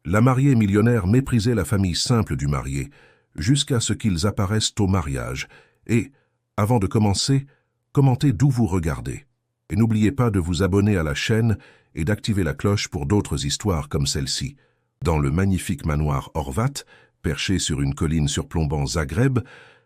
La mariée millionnaire méprisait la famille simple du marié, jusqu'à ce qu'ils apparaissent au mariage. Et, avant de commencer, commentez d'où vous regardez. Et n'oubliez pas de vous abonner à la chaîne et d'activer la cloche pour d'autres histoires comme celle-ci. Dans le magnifique manoir Horváth, perché sur une colline surplombant Zagreb,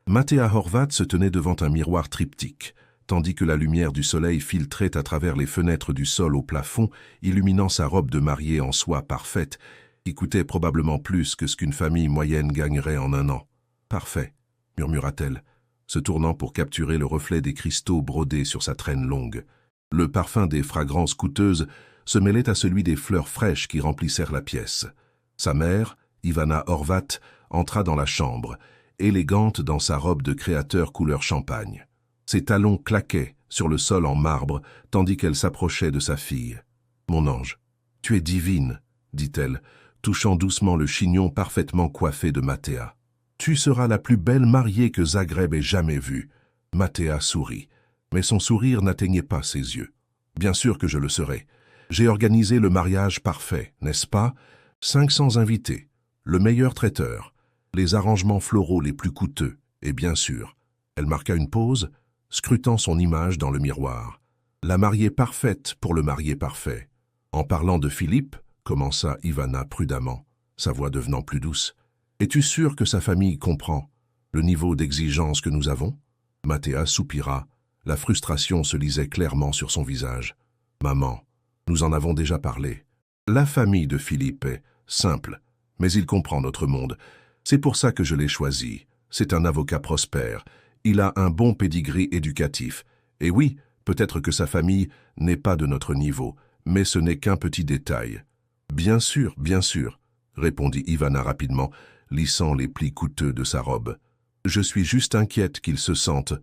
Matea Horváth se tenait devant un miroir triptyque, tandis que la lumière du soleil filtrait à travers les fenêtres du sol au plafond, illuminant sa robe de mariée en soie parfaite, qui coûtait probablement plus que ce qu'une famille moyenne gagnerait en un an. « Parfait », murmura-t-elle, se tournant pour capturer le reflet des cristaux brodés sur sa traîne longue. Le parfum des fragrances coûteuses se mêlait à celui des fleurs fraîches qui remplissèrent la pièce. Sa mère, Ivana Horváth, entra dans la chambre, élégante dans sa robe de créateur couleur champagne. Ses talons claquaient sur le sol en marbre, tandis qu'elle s'approchait de sa fille. « Mon ange, tu es divine, » dit-elle, touchant doucement le chignon parfaitement coiffé de Matea. « Tu seras la plus belle mariée que Zagreb ait jamais vue. » Matea sourit, mais son sourire n'atteignait pas ses yeux. « Bien sûr que je le serai. J'ai organisé le mariage parfait, n'est-ce pas? 500 invités, le meilleur traiteur, les arrangements floraux les plus coûteux, et bien sûr. » Elle marqua une pause, scrutant son image dans le miroir. La mariée parfaite pour le marié parfait. En parlant de Philippe, commença Ivana prudemment, sa voix devenant plus douce. Es-tu sûr que sa famille comprend le niveau d'exigence que nous avons? Matea soupira. La frustration se lisait clairement sur son visage. Maman, nous en avons déjà parlé. La famille de Philippe est simple, mais il comprend notre monde. C'est pour ça que je l'ai choisi. C'est un avocat prospère. Il a un bon pédigré éducatif. Et oui, peut-être que sa famille n'est pas de notre niveau, mais ce n'est qu'un petit détail. Bien sûr, répondit Ivana rapidement, lissant les plis coûteux de sa robe. Je suis juste inquiète qu'il se sente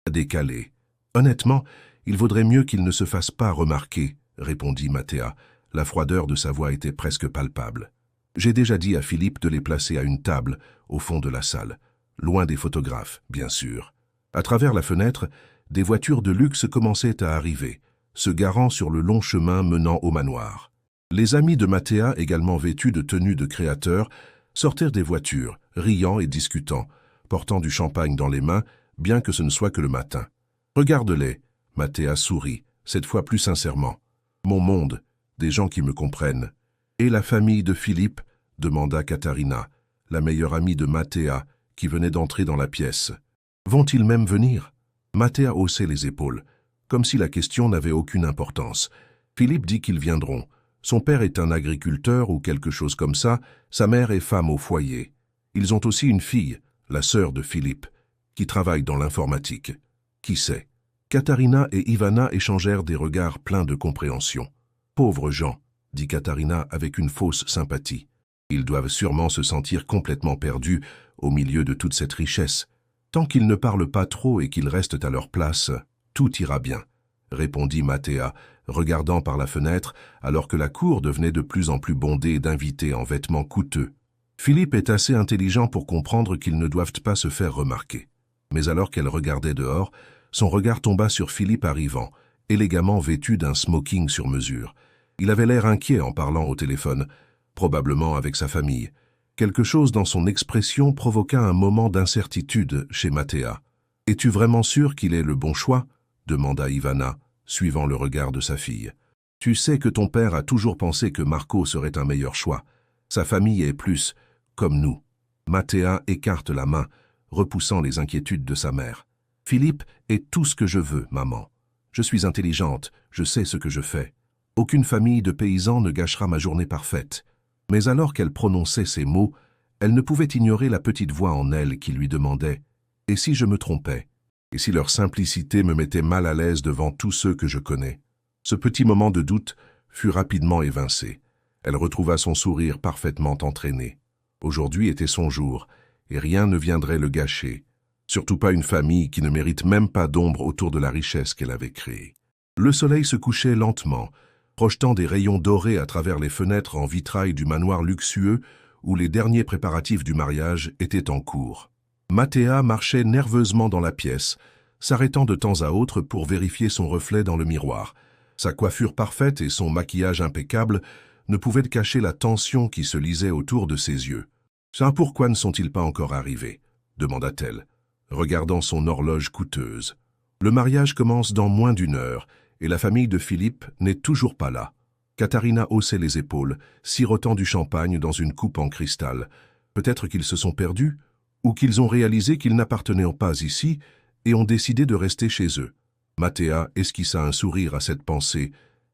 décalé. Honnêtement, il vaudrait mieux qu'il ne se fasse pas remarquer, répondit Matea. La froideur de sa voix était presque palpable. J'ai déjà dit à Philippe de les placer à une table, au fond de la salle, loin des photographes, bien sûr. À travers la fenêtre, des voitures de luxe commençaient à arriver, se garant sur le long chemin menant au manoir. Les amis de Matea, également vêtus de tenues de créateurs, sortirent des voitures, riant et discutant, portant du champagne dans les mains, bien que ce ne soit que le matin. « Regarde-les », Matea sourit, cette fois plus sincèrement. « Mon monde, des gens qui me comprennent. »« Et la famille de Philippe ?» demanda Katarina, la meilleure amie de Matea, qui venait d'entrer dans la pièce. « Vont-ils même venir ?» Matea haussait les épaules, comme si la question n'avait aucune importance. Philippe dit qu'ils viendront. Son père est un agriculteur ou quelque chose comme ça, sa mère est femme au foyer. Ils ont aussi une fille, la sœur de Philippe, qui travaille dans l'informatique. Qui sait? Katarina et Ivana échangèrent des regards pleins de compréhension. « Pauvres gens », dit Katarina avec une fausse sympathie. « Ils doivent sûrement se sentir complètement perdus au milieu de toute cette richesse. Tant qu'ils ne parlent pas trop et qu'ils restent à leur place, tout ira bien, » répondit Matea, regardant par la fenêtre alors que la cour devenait de plus en plus bondée d'invités en vêtements coûteux. Philippe est assez intelligent pour comprendre qu'ils ne doivent pas se faire remarquer. Mais alors qu'elle regardait dehors, son regard tomba sur Philippe arrivant, élégamment vêtu d'un smoking sur mesure. Il avait l'air inquiet en parlant au téléphone, probablement avec sa famille. Quelque chose dans son expression provoqua un moment d'incertitude chez Matea. « Es-tu vraiment sûr qu'il est le bon choix ?» demanda Ivana, suivant le regard de sa fille. « Tu sais que ton père a toujours pensé que Marco serait un meilleur choix. Sa famille est plus comme nous. » Matea écarte la main, repoussant les inquiétudes de sa mère. « Philippe est tout ce que je veux, maman. Je suis intelligente, je sais ce que je fais. Aucune famille de paysans ne gâchera ma journée parfaite. » Mais alors qu'elle prononçait ces mots, elle ne pouvait ignorer la petite voix en elle qui lui demandait « Et si je me trompais? Et si leur simplicité me mettait mal à l'aise devant tous ceux que je connais ?» Ce petit moment de doute fut rapidement évincé. Elle retrouva son sourire parfaitement entraîné. Aujourd'hui était son jour, et rien ne viendrait le gâcher. Surtout pas une famille qui ne mérite même pas d'ombre autour de la richesse qu'elle avait créée. Le soleil se couchait lentement, projetant des rayons dorés à travers les fenêtres en vitrail du manoir luxueux où les derniers préparatifs du mariage étaient en cours. Matea marchait nerveusement dans la pièce, s'arrêtant de temps à autre pour vérifier son reflet dans le miroir. Sa coiffure parfaite et son maquillage impeccable ne pouvait cacher la tension qui se lisait autour de ses yeux. « Ça, pourquoi ne sont-ils pas encore arrivés ?» demanda-t-elle, regardant son horloge coûteuse. « Le mariage commence dans moins d'une heure, et la famille de Philippe n'est toujours pas là. » Katharina haussait les épaules, sirotant du champagne dans une coupe en cristal. Peut-être qu'ils se sont perdus, ou qu'ils ont réalisé qu'ils n'appartenaient pas ici et ont décidé de rester chez eux. Mathéa esquissa un sourire à cette pensée,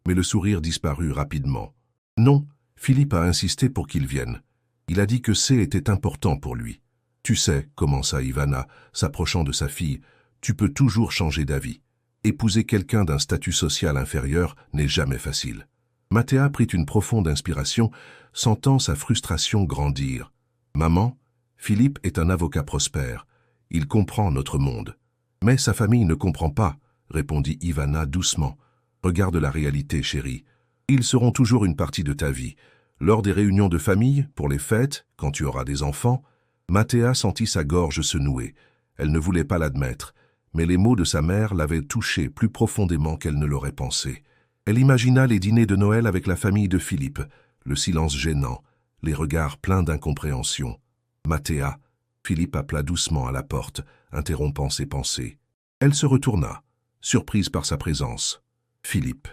mais le sourire disparut rapidement. Non, Philippe a insisté pour qu'il vienne. Il a dit que C était important pour lui. Tu sais, commença Ivana, s'approchant de sa fille, tu peux toujours changer d'avis. Épouser quelqu'un d'un statut social inférieur n'est jamais facile. Mathéa prit une profonde inspiration, sentant sa frustration grandir. Maman, Philippe est un avocat prospère. Il comprend notre monde. Mais sa famille ne comprend pas, répondit Ivana doucement. Regarde la réalité, chérie. Ils seront toujours une partie de ta vie. Lors des réunions de famille, pour les fêtes, quand tu auras des enfants, Mathéa sentit sa gorge se nouer. Elle ne voulait pas l'admettre, mais les mots de sa mère l'avaient touchée plus profondément qu'elle ne l'aurait pensé. Elle imagina les dîners de Noël avec la famille de Philippe, le silence gênant, les regards pleins d'incompréhension. Mathéa, Philippe appela doucement à la porte, interrompant ses pensées. Elle se retourna, surprise par sa présence. « Philippe,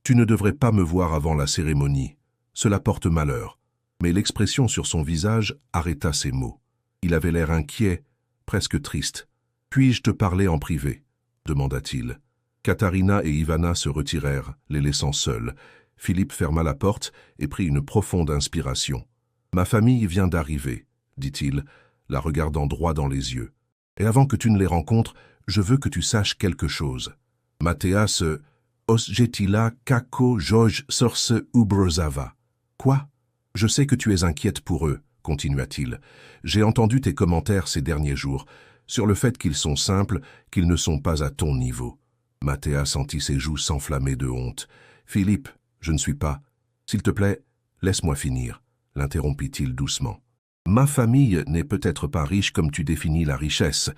tu ne devrais pas me voir avant la cérémonie. Cela porte malheur. » Mais l'expression sur son visage arrêta ses mots. Il avait l'air inquiet, presque triste. « Puis-je te parler en privé ?» demanda-t-il. Katharina et Ivana se retirèrent, les laissant seuls. Philippe ferma la porte et prit une profonde inspiration. « Ma famille vient d'arriver, » dit-il, la regardant droit dans les yeux. « Et avant que tu ne les rencontres, je veux que tu saches quelque chose. » Mathéa se osjetila kako joj sorse ubrozava. « Quoi? Je sais que tu es inquiète pour eux, » continua-t-il. « J'ai entendu tes commentaires ces derniers jours, sur le fait qu'ils sont simples, qu'ils ne sont pas à ton niveau. » Mathéa sentit ses joues s'enflammer de honte. « Philippe, je ne suis pas. S'il te plaît, laisse-moi finir, » l'interrompit-il doucement. « Ma famille n'est peut-être pas riche comme tu définis la richesse,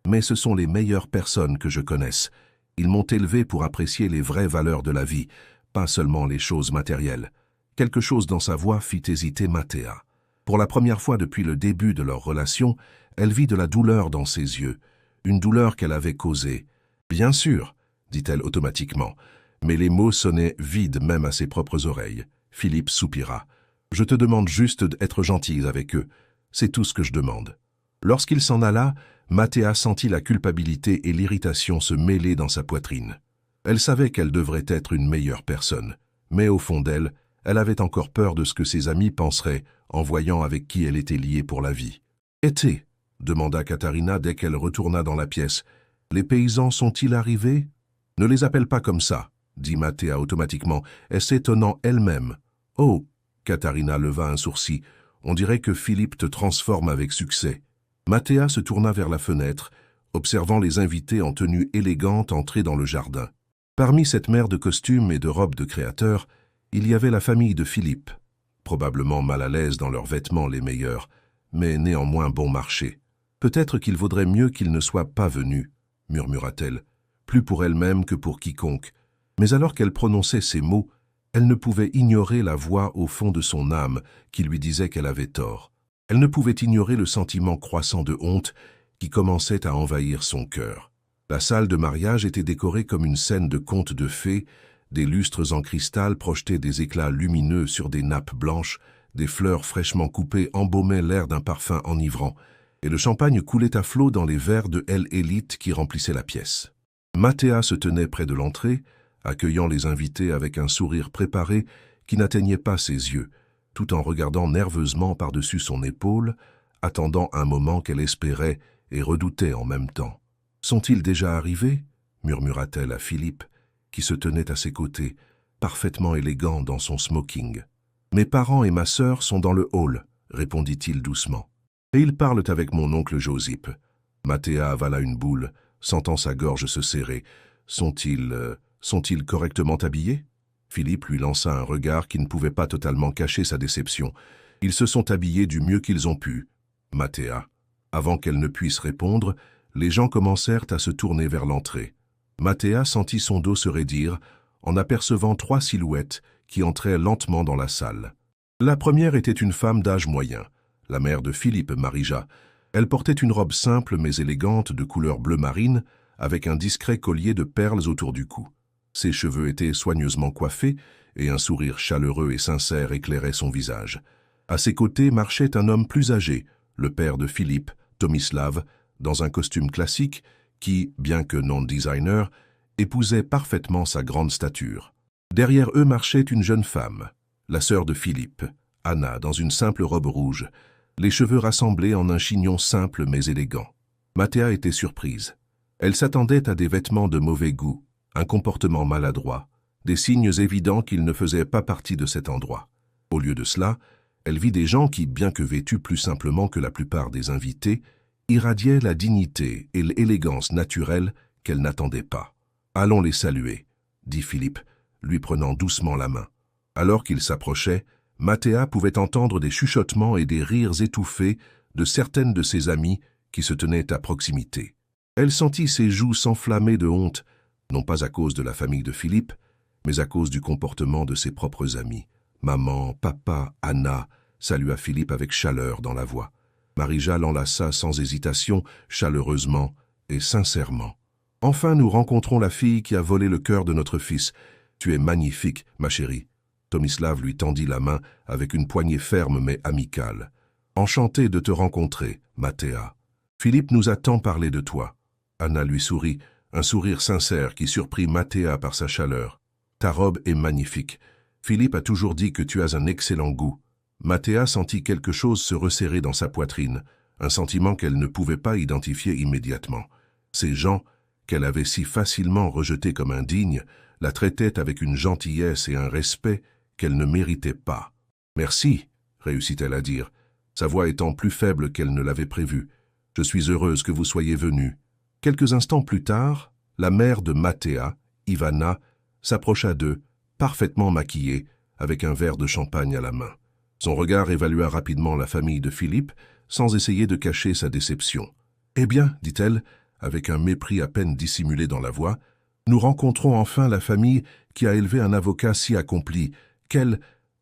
mais ce sont les meilleures personnes que je connaisse. Ils m'ont élevé pour apprécier les vraies valeurs de la vie, pas seulement les choses matérielles. » Quelque chose dans sa voix fit hésiter Mathéa. Pour la première fois depuis le début de leur relation, elle vit de la douleur dans ses yeux, une douleur qu'elle avait causée. « Bien sûr, » dit-elle automatiquement, mais les mots sonnaient vides même à ses propres oreilles. Philippe soupira. « Je te demande juste d'être gentille avec eux. C'est tout ce que je demande. » Lorsqu'il s'en alla, Mathéa sentit la culpabilité et l'irritation se mêler dans sa poitrine. Elle savait qu'elle devrait être une meilleure personne, mais au fond d'elle, elle avait encore peur de ce que ses amis penseraient en voyant avec qui elle était liée pour la vie. « Été ?» demanda Katharina dès qu'elle retourna dans la pièce. « Les paysans sont-ils arrivés ?»« Ne les appelle pas comme ça, » dit Mathéa automatiquement, et s'étonnant elle-même. « Oh !» Katharina leva un sourcil. « On dirait que Philippe te transforme avec succès. » Mathéa se tourna vers la fenêtre, observant les invités en tenue élégante entrer dans le jardin. Parmi cette mer de costumes et de robes de créateurs, il y avait la famille de Philippe, probablement mal à l'aise dans leurs vêtements les meilleurs, mais néanmoins bon marché. « Peut-être qu'il vaudrait mieux qu'ils ne soient pas venus, » murmura-t-elle, plus pour elle-même que pour quiconque. Mais alors qu'elle prononçait ces mots, elle ne pouvait ignorer la voix au fond de son âme qui lui disait qu'elle avait tort. Elle ne pouvait ignorer le sentiment croissant de honte qui commençait à envahir son cœur. La salle de mariage était décorée comme une scène de conte de fées. Des lustres en cristal projetaient des éclats lumineux sur des nappes blanches, des fleurs fraîchement coupées embaumaient l'air d'un parfum enivrant, et le champagne coulait à flots dans les verres de El Élite qui remplissaient la pièce. Mathéa se tenait près de l'entrée, accueillant les invités avec un sourire préparé qui n'atteignait pas ses yeux, tout en regardant nerveusement par-dessus son épaule, attendant un moment qu'elle espérait et redoutait en même temps. « Sont-ils déjà arrivés ?» murmura-t-elle à Philippe, qui se tenait à ses côtés, parfaitement élégant dans son smoking. « Mes parents et ma sœur sont dans le hall, » répondit-il doucement. « Et ils parlent avec mon oncle Josip. » Mathéa avala une boule, sentant sa gorge se serrer. « Sont-ils correctement habillés ?» Philippe lui lança un regard qui ne pouvait pas totalement cacher sa déception. « Ils se sont habillés du mieux qu'ils ont pu. » Mathéa. Avant qu'elle ne puisse répondre, les gens commencèrent à se tourner vers l'entrée. Mathéa sentit son dos se raidir en apercevant 3 silhouettes qui entraient lentement dans la salle. La première était une femme d'âge moyen, la mère de Philippe, Marija. Elle portait une robe simple mais élégante de couleur bleu marine, avec un discret collier de perles autour du cou. Ses cheveux étaient soigneusement coiffés et un sourire chaleureux et sincère éclairait son visage. À ses côtés marchait un homme plus âgé, le père de Philippe, Tomislav, dans un costume classique qui, bien que non-designer, épousait parfaitement sa grande stature. Derrière eux marchait une jeune femme, la sœur de Philippe, Anna, dans une simple robe rouge, les cheveux rassemblés en un chignon simple mais élégant. Mathéa était surprise. Elle s'attendait à des vêtements de mauvais goût, un comportement maladroit, des signes évidents qu'ils ne faisaient pas partie de cet endroit. Au lieu de cela, elle vit des gens qui, bien que vêtus plus simplement que la plupart des invités, irradiaient la dignité et l'élégance naturelle qu'elle n'attendait pas. « Allons les saluer », dit Philippe, lui prenant doucement la main. Alors qu'il s'approchait, Mathéa pouvait entendre des chuchotements et des rires étouffés de certaines de ses amies qui se tenaient à proximité. Elle sentit ses joues s'enflammer de honte, non pas à cause de la famille de Philippe, mais à cause du comportement de ses propres amis. Maman, papa, Anna salua Philippe avec chaleur dans la voix. Marija l'enlaça sans hésitation, chaleureusement et sincèrement. « Enfin, nous rencontrons la fille qui a volé le cœur de notre fils. Tu es magnifique, ma chérie. » Tomislav lui tendit la main avec une poignée ferme mais amicale. « Enchanté de te rencontrer, Mathéa. Philippe nous a tant parlé de toi. » Anna lui sourit, un sourire sincère qui surprit Mathéa par sa chaleur. « Ta robe est magnifique. Philippe a toujours dit que tu as un excellent goût. » Mathéa sentit quelque chose se resserrer dans sa poitrine, un sentiment qu'elle ne pouvait pas identifier immédiatement. Ces gens, qu'elle avait si facilement rejetés comme indignes, la traitaient avec une gentillesse et un respect qu'elle ne méritait pas. « Merci », réussit-elle à dire, sa voix étant plus faible qu'elle ne l'avait prévu. « Je suis heureuse que vous soyez venus. » Quelques instants plus tard, la mère de Mathéa, Ivana, s'approcha d'eux, parfaitement maquillée, avec un verre de champagne à la main. Son regard évalua rapidement la famille de Philippe, sans essayer de cacher sa déception. « Eh bien, dit-elle, avec un mépris à peine dissimulé dans la voix, nous rencontrons enfin la famille qui a élevé un avocat si accompli. Quelle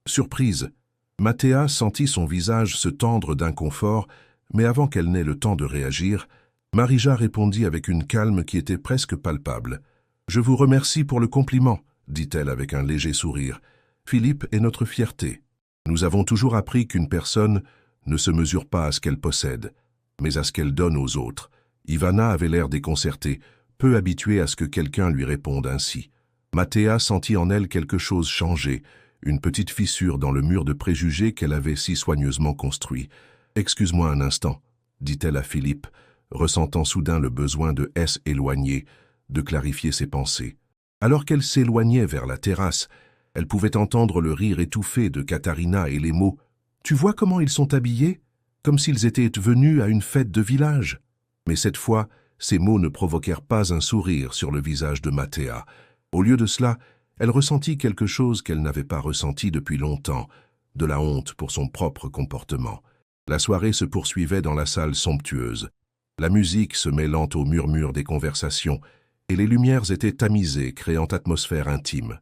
surprise !» Mathéa sentit son visage se tendre d'inconfort, mais avant qu'elle n'ait le temps de réagir, Marija répondit avec une calme qui était presque palpable. « Je vous remercie pour le compliment, » dit-elle avec un léger sourire. « Philippe est notre fierté. Nous avons toujours appris qu'une personne ne se mesure pas à ce qu'elle possède, mais à ce qu'elle donne aux autres. » Ivana avait l'air déconcertée, peu habituée à ce que quelqu'un lui réponde ainsi. Mathéa sentit en elle quelque chose changer, une petite fissure dans le mur de préjugés qu'elle avait si soigneusement construit. « Excuse-moi un instant, » dit-elle à Philippe, ressentant soudain le besoin de s'éloigner, de clarifier ses pensées. Alors qu'elle s'éloignait vers la terrasse, elle pouvait entendre le rire étouffé de Katharina et les mots « Tu vois comment ils sont habillés ?» comme s'ils étaient venus à une fête de village. Mais cette fois, ces mots ne provoquèrent pas un sourire sur le visage de Mathéa. Au lieu de cela, elle ressentit quelque chose qu'elle n'avait pas ressenti depuis longtemps, de la honte pour son propre comportement. La soirée se poursuivait dans la salle somptueuse. La musique se mêlant au murmure des conversations, et les lumières étaient tamisées, créant atmosphère intime.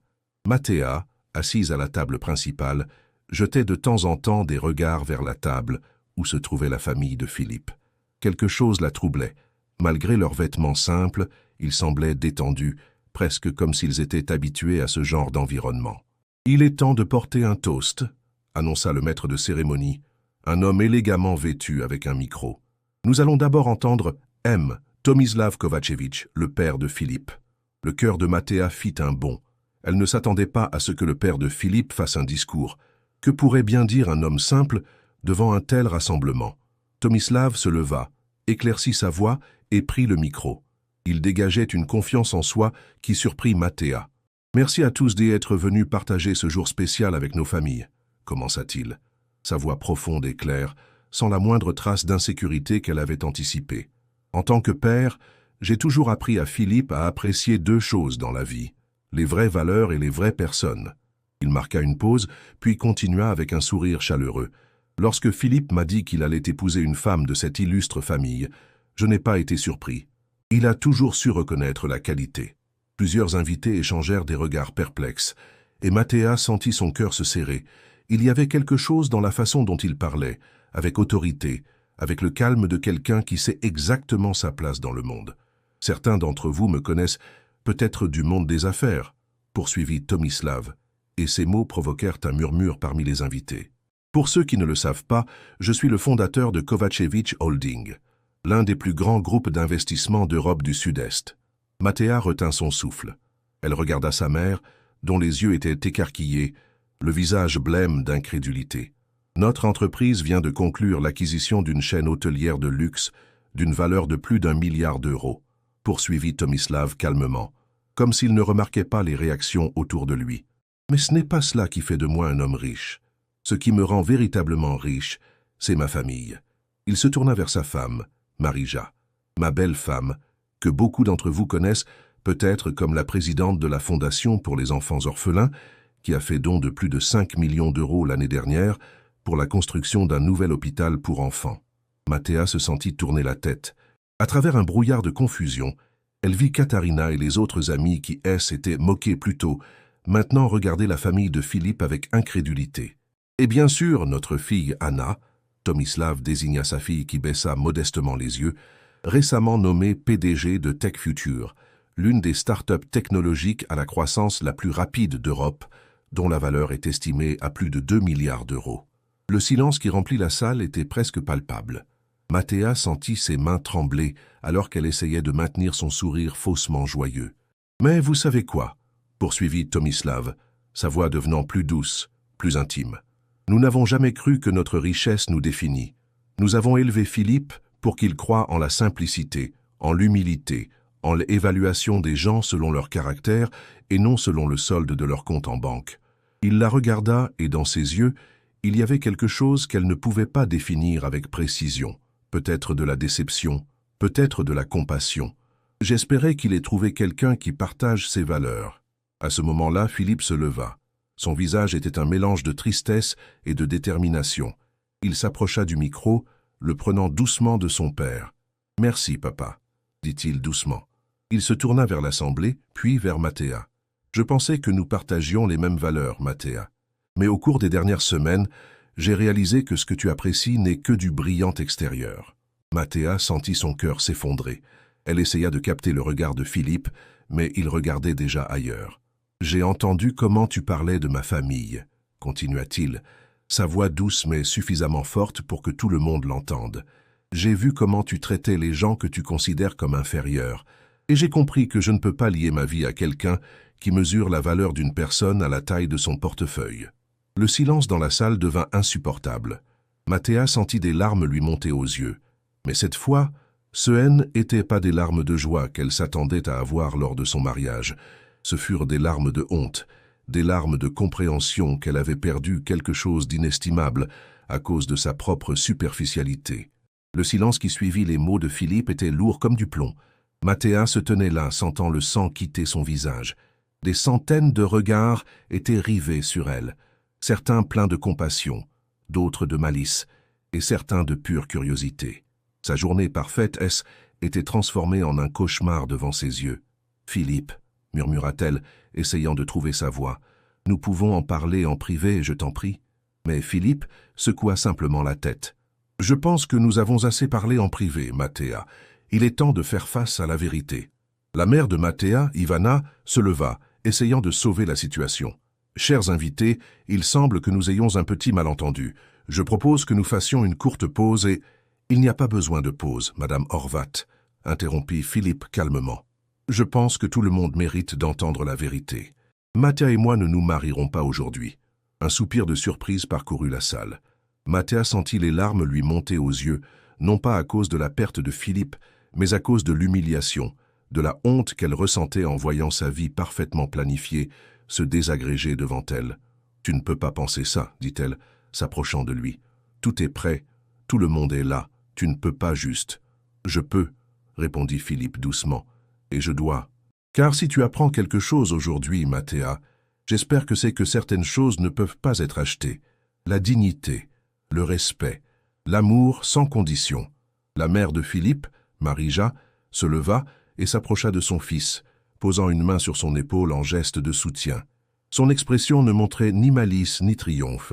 Mathéa, assise à la table principale, jetait de temps en temps des regards vers la table où se trouvait la famille de Philippe. Quelque chose la troublait. Malgré leurs vêtements simples, ils semblaient détendus, presque comme s'ils étaient habitués à ce genre d'environnement. « Il est temps de porter un toast », annonça le maître de cérémonie, un homme élégamment vêtu avec un micro. « Nous allons d'abord entendre M. Tomislav Kovačević, le père de Philippe. » Le cœur de Mathéa fit un bond. Elle ne s'attendait pas à ce que le père de Philippe fasse un discours. Que pourrait bien dire un homme simple devant un tel rassemblement? Tomislav se leva, éclaircit sa voix et prit le micro. Il dégageait une confiance en soi qui surprit Mathéa. « Merci à tous d'être venus partager ce jour spécial avec nos familles, » commença-t-il, sa voix profonde et claire, sans la moindre trace d'insécurité qu'elle avait anticipée. « En tant que père, j'ai toujours appris à Philippe à apprécier deux choses dans la vie, les vraies valeurs et les vraies personnes. » Il marqua une pause, puis continua avec un sourire chaleureux. « Lorsque Philippe m'a dit qu'il allait épouser une femme de cette illustre famille, je n'ai pas été surpris. Il a toujours su reconnaître la qualité. » Plusieurs invités échangèrent des regards perplexes, et Mathéa sentit son cœur se serrer. Il y avait quelque chose dans la façon dont il parlait, avec autorité, avec le calme de quelqu'un qui sait exactement sa place dans le monde. Certains d'entre vous me connaissent peut-être du monde des affaires, poursuivit Tomislav, et ces mots provoquèrent un murmure parmi les invités. Pour ceux qui ne le savent pas, je suis le fondateur de Kovačević Holding, l'un des plus grands groupes d'investissement d'Europe du Sud-Est. Mathéa retint son souffle. Elle regarda sa mère, dont les yeux étaient écarquillés, le visage blême d'incrédulité. Notre entreprise vient de conclure l'acquisition d'une chaîne hôtelière de luxe d'une valeur de plus d'1 milliard d'euros, poursuivit Tomislav calmement, comme s'il ne remarquait pas les réactions autour de lui. Mais ce n'est pas cela qui fait de moi un homme riche. Ce qui me rend véritablement riche, c'est ma famille. Il se tourna vers sa femme, Marija, ma belle femme, que beaucoup d'entre vous connaissent peut-être comme la présidente de la Fondation pour les enfants orphelins, qui a fait don de plus de 5 millions d'euros l'année dernière pour la construction d'un nouvel hôpital pour enfants. Mathéa se sentit tourner la tête. À travers un brouillard de confusion, elle vit Katharina et les autres amis qui s'étaient moqués plus tôt, maintenant regarder la famille de Philippe avec incrédulité. Et bien sûr, notre fille Anna, Tomislav désigna sa fille qui baissa modestement les yeux, récemment nommée PDG de Tech Future, l'une des start-up technologiques à la croissance la plus rapide d'Europe, dont la valeur est estimée à plus de 2 milliards d'euros. Le silence qui remplit la salle était presque palpable. Mathéa sentit ses mains trembler alors qu'elle essayait de maintenir son sourire faussement joyeux. « Mais vous savez quoi ?» poursuivit Tomislav, sa voix devenant plus douce, plus intime. « Nous n'avons jamais cru que notre richesse nous définit. Nous avons élevé Philippe pour qu'il croie en la simplicité, en l'humilité, en l'évaluation des gens selon leur caractère et non selon le solde de leur compte en banque. Il la regarda et dans ses yeux, il y avait quelque chose qu'elle ne pouvait pas définir avec précision, peut-être de la déception, peut-être de la compassion. J'espérais qu'il ait trouvé quelqu'un qui partage ses valeurs. À ce moment-là, Philippe se leva. Son visage était un mélange de tristesse et de détermination. Il s'approcha du micro, le prenant doucement de son père. « Merci, papa », dit-il doucement. Il se tourna vers l'Assemblée, puis vers Mathéa. « Je pensais que nous partagions les mêmes valeurs, Mathéa. Mais au cours des dernières semaines, j'ai réalisé que ce que tu apprécies n'est que du brillant extérieur. » Mathéa sentit son cœur s'effondrer. Elle essaya de capter le regard de Philippe, mais il regardait déjà ailleurs. « J'ai entendu comment tu parlais de ma famille, » continua-t-il, sa voix douce mais suffisamment forte pour que tout le monde l'entende. « J'ai vu comment tu traitais les gens que tu considères comme inférieurs, et j'ai compris que je ne peux pas lier ma vie à quelqu'un qui mesure la valeur d'une personne à la taille de son portefeuille. » Le silence dans la salle devint insupportable. Mathéa sentit des larmes lui monter aux yeux. Mais cette fois, ce n'étaient pas des larmes de joie qu'elle s'attendait à avoir lors de son mariage. Ce furent des larmes de honte, des larmes de compréhension qu'elle avait perdu quelque chose d'inestimable à cause de sa propre superficialité. Le silence qui suivit les mots de Philippe était lourd comme du plomb. Mathéa se tenait là, sentant le sang quitter son visage. Des centaines de regards étaient rivés sur elle, certains pleins de compassion, d'autres de malice, et certains de pure curiosité. Sa journée parfaite était transformée en un cauchemar devant ses yeux. « Philippe, » murmura-t-elle, essayant de trouver sa voix, « nous pouvons en parler en privé, je t'en prie. » Mais Philippe secoua simplement la tête. « Je pense que nous avons assez parlé en privé, Mathéa. Il est temps de faire face à la vérité. » La mère de Mathéa, Ivana, se leva, essayant de sauver la situation. « Chers invités, il semble que nous ayons un petit malentendu. Je propose que nous fassions une courte pause et... » « Il n'y a pas besoin de pause, Madame Horvat, » interrompit Philippe calmement. « Je pense que tout le monde mérite d'entendre la vérité. Mathéa et moi ne nous marierons pas aujourd'hui. » Un soupir de surprise parcourut la salle. Mathéa sentit les larmes lui monter aux yeux, non pas à cause de la perte de Philippe, mais à cause de l'humiliation, de la honte qu'elle ressentait en voyant sa vie parfaitement planifiée se désagréger devant elle. « Tu ne peux pas penser ça, » dit-elle, s'approchant de lui. « Tout est prêt, tout le monde est là. Tu ne peux pas juste. »« Je peux, » répondit Philippe doucement, « et je dois. Car si tu apprends quelque chose aujourd'hui, Mathéa, j'espère que c'est que certaines choses ne peuvent pas être achetées. La dignité, le respect, l'amour sans condition. » La mère de Philippe, Marija, se leva et s'approcha de son fils, posant une main sur son épaule en geste de soutien. Son expression ne montrait ni malice ni triomphe,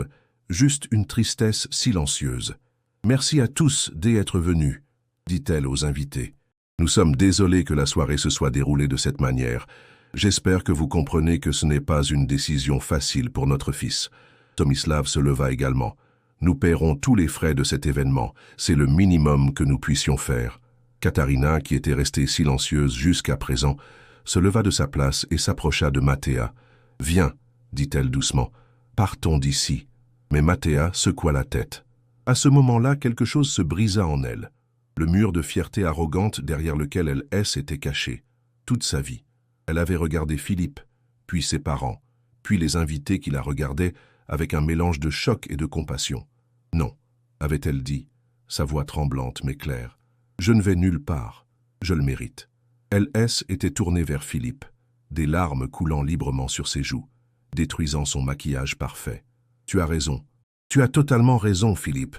juste une tristesse silencieuse. « Merci à tous d'être venus », dit-elle aux invités. « Nous sommes désolés que la soirée se soit déroulée de cette manière. J'espère que vous comprenez que ce n'est pas une décision facile pour notre fils. » Tomislav se leva également. « Nous paierons tous les frais de cet événement. C'est le minimum que nous puissions faire. » Katarina, qui était restée silencieuse jusqu'à présent, se leva de sa place et s'approcha de Mattea. « Viens, dit-elle doucement, partons d'ici. » Mais Mattea secoua la tête. À ce moment-là, quelque chose se brisa en elle. Le mur de fierté arrogante derrière lequel elle s'était cachée. Toute sa vie. Elle avait regardé Philippe, puis ses parents, puis les invités qui la regardaient avec un mélange de choc et de compassion. « Non, avait-elle dit, sa voix tremblante mais claire. Je ne vais nulle part. Je le mérite. » LS était tournée vers Philippe, des larmes coulant librement sur ses joues, détruisant son maquillage parfait. « Tu as raison. Tu as totalement raison, Philippe.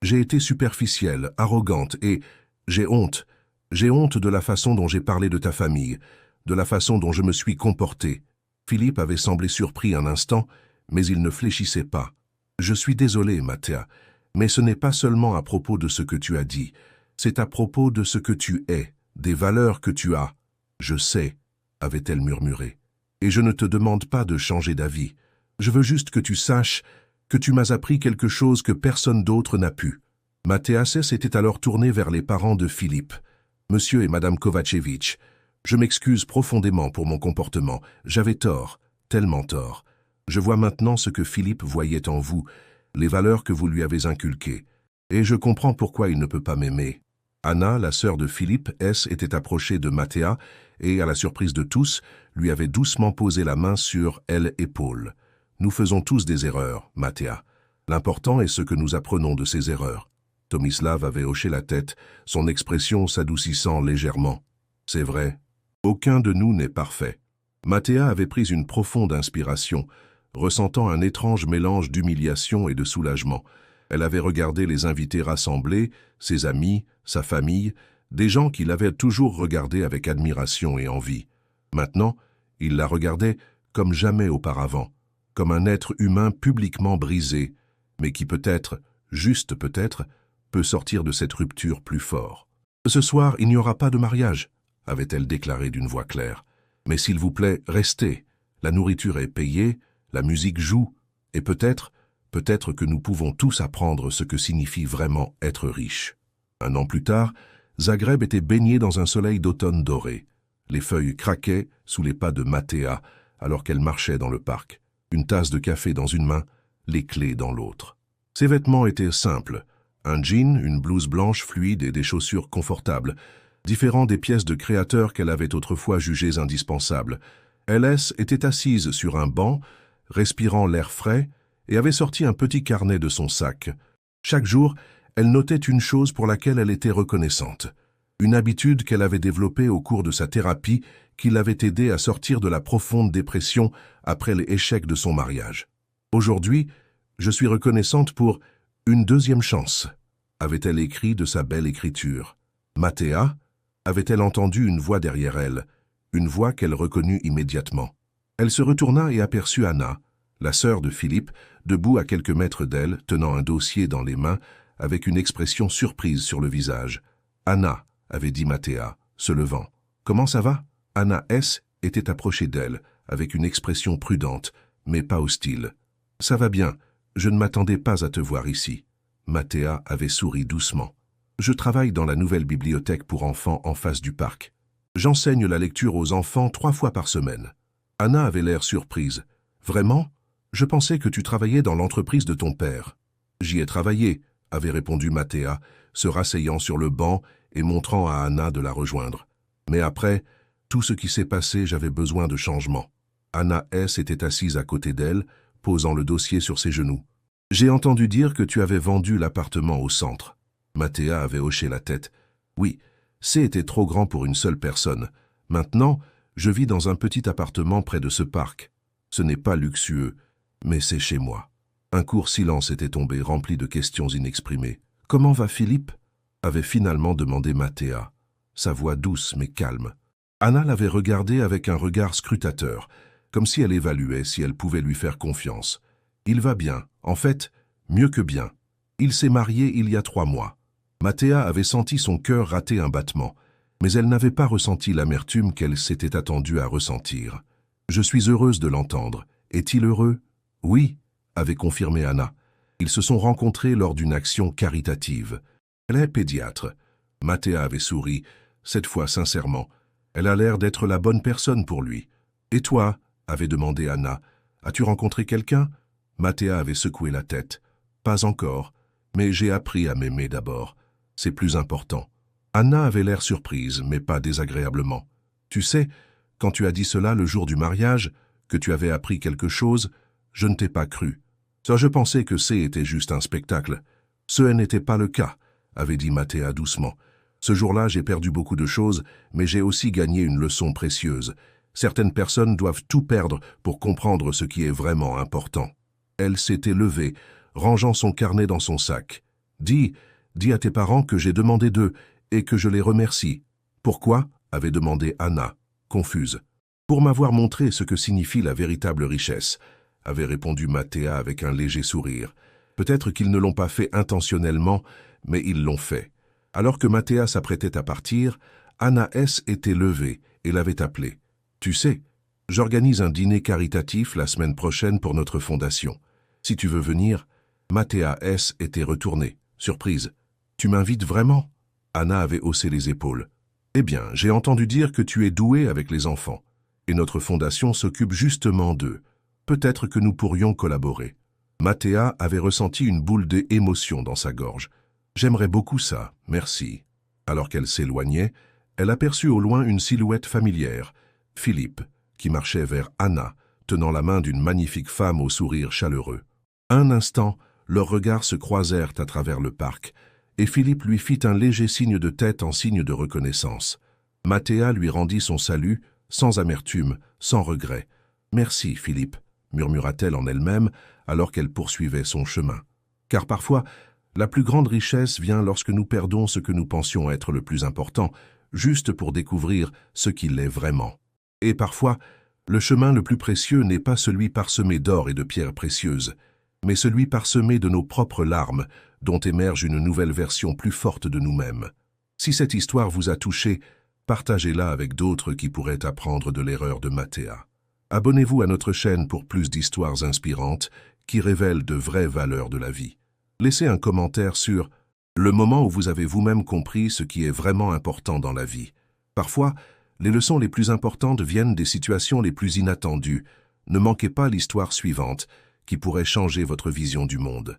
J'ai été superficielle, arrogante et j'ai honte. J'ai honte de la façon dont j'ai parlé de ta famille, de la façon dont je me suis comporté. » Philippe avait semblé surpris un instant, mais il ne fléchissait pas. « Je suis désolé, Mattea, mais ce n'est pas seulement à propos de ce que tu as dit. C'est à propos de ce que tu es, des valeurs que tu as. »« Je sais, » avait-elle murmuré, « et je ne te demande pas de changer d'avis. Je veux juste que tu saches que tu m'as appris quelque chose que personne d'autre n'a pu. » Mattea s'était alors tourné vers les parents de Philippe. « Monsieur et Madame Kovačević, je m'excuse profondément pour mon comportement. J'avais tort, tellement tort. Je vois maintenant ce que Philippe voyait en vous, les valeurs que vous lui avez inculquées. Et je comprends pourquoi il ne peut pas m'aimer. » Anna, la sœur de Philippe était approchée de Mattea et, à la surprise de tous, lui avait doucement posé la main sur l'épaule. « Nous faisons tous des erreurs, Mattea. L'important est ce que nous apprenons de ces erreurs. » Tomislav avait hoché la tête, son expression s'adoucissant légèrement. « C'est vrai. Aucun de nous n'est parfait. » Mattea avait pris une profonde inspiration, ressentant un étrange mélange d'humiliation et de soulagement. Elle avait regardé les invités rassemblés, ses amis, sa famille, des gens qui l'avaient toujours regardée avec admiration et envie. Maintenant, il la regardait comme jamais auparavant, comme un être humain publiquement brisé, mais qui peut-être, juste peut-être, peut sortir de cette rupture plus fort. « Ce soir, il n'y aura pas de mariage, » avait-elle déclaré d'une voix claire. « Mais s'il vous plaît, restez. La nourriture est payée, la musique joue, et peut-être que nous pouvons tous apprendre ce que signifie vraiment être riche. » Un an plus tard, Zagreb était baigné dans un soleil d'automne doré. Les feuilles craquaient sous les pas de Mattea alors qu'elle marchait dans le parc. Une tasse de café dans une main, les clés dans l'autre. Ses vêtements étaient simples. Un jean, une blouse blanche fluide et des chaussures confortables, différents des pièces de créateur qu'elle avait autrefois jugées indispensables. LS était assise sur un banc, respirant l'air frais, et avait sorti un petit carnet de son sac. Chaque jour, elle notait une chose pour laquelle elle était reconnaissante. Une habitude qu'elle avait développée au cours de sa thérapie qui l'avait aidée à sortir de la profonde dépression après l'échec de son mariage. Aujourd'hui, je suis reconnaissante pour une deuxième chance, avait-elle écrit de sa belle écriture. Mattea, avait-elle entendu une voix derrière elle, une voix qu'elle reconnut immédiatement. Elle se retourna et aperçut Anna, la sœur de Philippe, debout à quelques mètres d'elle, tenant un dossier dans les mains, avec une expression surprise sur le visage. « Anna », avait dit Mattea, se levant. « Comment ça va ?» Anna était approchée d'elle, avec une expression prudente, mais pas hostile. « Ça va bien, je ne m'attendais pas à te voir ici. » Mattea avait souri doucement. « Je travaille dans la nouvelle bibliothèque pour enfants en face du parc. J'enseigne la lecture aux enfants 3 fois par semaine. » Anna avait l'air surprise. « Vraiment ? Je pensais que tu travaillais dans l'entreprise de ton père. »« J'y ai travaillé, » avait répondu Mattea, se rasseyant sur le banc et montrant à Anna de la rejoindre. « Mais après, tout ce qui s'est passé, j'avais besoin de changement. » Anna était assise à côté d'elle, posant le dossier sur ses genoux. « J'ai entendu dire que tu avais vendu l'appartement au centre. » Mattea avait hoché la tête. « Oui, était trop grand pour une seule personne. Maintenant, je vis dans un petit appartement près de ce parc. Ce n'est pas luxueux, mais c'est chez moi. » Un court silence était tombé, rempli de questions inexprimées. « Comment va Philippe ?» avait finalement demandé Mattea, sa voix douce mais calme. Anna l'avait regardé avec un regard scrutateur. comme si elle évaluait si elle pouvait lui faire confiance. Il va bien, en fait, mieux que bien. Il s'est marié il y a 3 mois. Mathéa avait senti son cœur rater un battement, mais elle n'avait pas ressenti l'amertume qu'elle s'était attendue à ressentir. « Je suis heureuse de l'entendre. Est-il heureux ?»« Oui », avait confirmé Anna. Ils se sont rencontrés lors d'une action caritative. Elle est pédiatre. Mathéa avait souri, cette fois sincèrement. Elle a l'air d'être la bonne personne pour lui. « Et toi ?» avait demandé Anna. « As-tu rencontré quelqu'un ?» Mathéa avait secoué la tête. « Pas encore, mais j'ai appris à m'aimer d'abord. C'est plus important. » Anna avait l'air surprise, mais pas désagréablement. « Tu sais, quand tu as dit cela le jour du mariage, que tu avais appris quelque chose, je ne t'ai pas cru. Ça, je pensais que était juste un spectacle. Ce n'était pas le cas, » avait dit Mathéa doucement. « Ce jour-là, j'ai perdu beaucoup de choses, mais j'ai aussi gagné une leçon précieuse. Certaines personnes doivent tout perdre pour comprendre ce qui est vraiment important. » Elle s'était levée, rangeant son carnet dans son sac. « Dis à tes parents que j'ai demandé d'eux et que je les remercie. »« Pourquoi ?» avait demandé Anna, confuse. « Pour m'avoir montré ce que signifie la véritable richesse, » avait répondu Mathéa avec un léger sourire. Peut-être qu'ils ne l'ont pas fait intentionnellement, mais ils l'ont fait. Alors que Mathéa s'apprêtait à partir, Anna S. était levée et l'avait appelé. « Tu sais, j'organise un dîner caritatif la semaine prochaine pour notre fondation. Si tu veux venir, » Mathéa S. était retournée, surprise. « Tu m'invites vraiment ?» Anna avait haussé les épaules. « Eh bien, j'ai entendu dire que tu es douée avec les enfants, et notre fondation s'occupe justement d'eux. Peut-être que nous pourrions collaborer. » Mathéa avait ressenti une boule d'émotion dans sa gorge. « J'aimerais beaucoup ça, merci. » Alors qu'elle s'éloignait, elle aperçut au loin une silhouette familière, Philippe, qui marchait vers Anna, tenant la main d'une magnifique femme au sourire chaleureux. Un instant, leurs regards se croisèrent à travers le parc, et Philippe lui fit un léger signe de tête en signe de reconnaissance. Mathéa lui rendit son salut, sans amertume, sans regret. « Merci, Philippe », murmura-t-elle en elle-même, alors qu'elle poursuivait son chemin. Car parfois, la plus grande richesse vient lorsque nous perdons ce que nous pensions être le plus important, juste pour découvrir ce qu'il est vraiment. Et parfois, le chemin le plus précieux n'est pas celui parsemé d'or et de pierres précieuses, mais celui parsemé de nos propres larmes, dont émerge une nouvelle version plus forte de nous-mêmes. Si cette histoire vous a touché, partagez-la avec d'autres qui pourraient apprendre de l'erreur de Mathéa. Abonnez-vous à notre chaîne pour plus d'histoires inspirantes qui révèlent de vraies valeurs de la vie. Laissez un commentaire sur le moment où vous avez vous-même compris ce qui est vraiment important dans la vie. Parfois, les leçons les plus importantes viennent des situations les plus inattendues. Ne manquez pas l'histoire suivante, qui pourrait changer votre vision du monde.